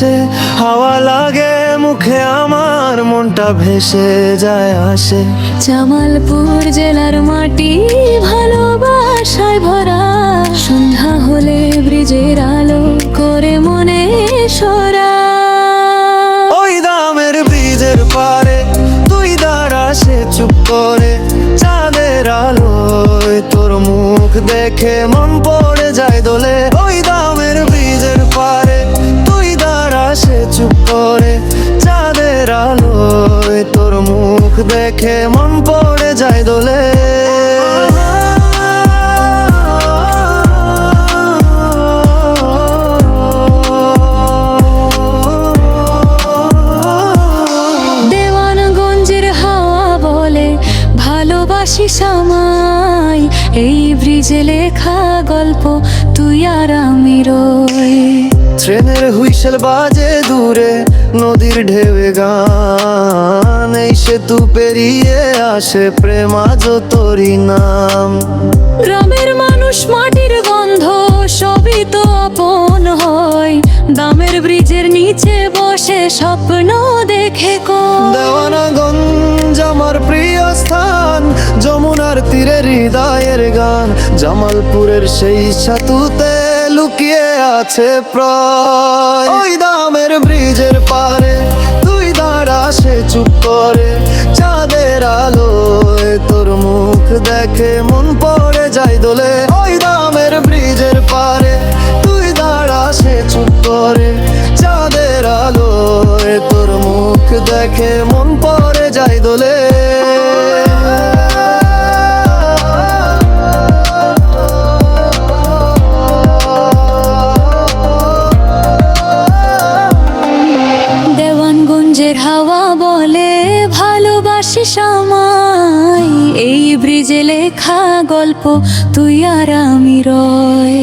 আসে, হাওয়া লাগে মুখে আমার, মনটা ভেসে যায় আসে। জামালপুর জেলার মাটি ভালোবাসায় ভরা, সন্ধ্যা হলে ব্রিজের আলো করে মনে সরা। ওই দামের ব্রিজের পারে তুই দাঁড়া সে চুপ করে, চাঁদের আলোয় তোর মুখ দেখে মন পড়ে যায় দোলে। ওই দামের ব্রিজের পারে তুই দাঁড়া সে চুপ করে, চাঁদের আলোয় তোর মুখ দেখে মন পড়ে যায় দোলে। ভালোবাসি সামাই, এই ব্রিজে লেখা গল্প তুই আর আমি রই। ট্রেনের হুইসেল বাজে দূরে, নদীর ঢেউয়ে গান, এই সেতু পেরিয়ে আসে প্রেম আজ তোরই নাম। গ্রামের মানুষ মাটির গন্ধ সবই তো আপন হয়, দামের ব্রিজের নিচে বসে স্বপ্ন দেখে দেওয়ানগঞ্জ আমার প্রিয় স্থান, যমুনার তীরে হৃদয়ের গান, জামালপুরের সেই সেতুতে লুকিয়ে আছে প্রায়। ওই দামের ব্রিজের পারে তুই দাঁড়া সে চুপ করে, চাঁদের আলোয় তোর মুখ দেখে মন পড়ে যায় দোলে। ওই দামের ব্রিজের পারে তুই দাঁড়া সে চুপ করে, চাঁদের আলোয় তোর মুখ দেখে মন পড়ে যায় দোলে। দেওয়ানগঞ্জের হাওয়া বলে ভালোবাসি সামাই, এই ব্রিজে লেখা গল্প তুই আর আমি রই।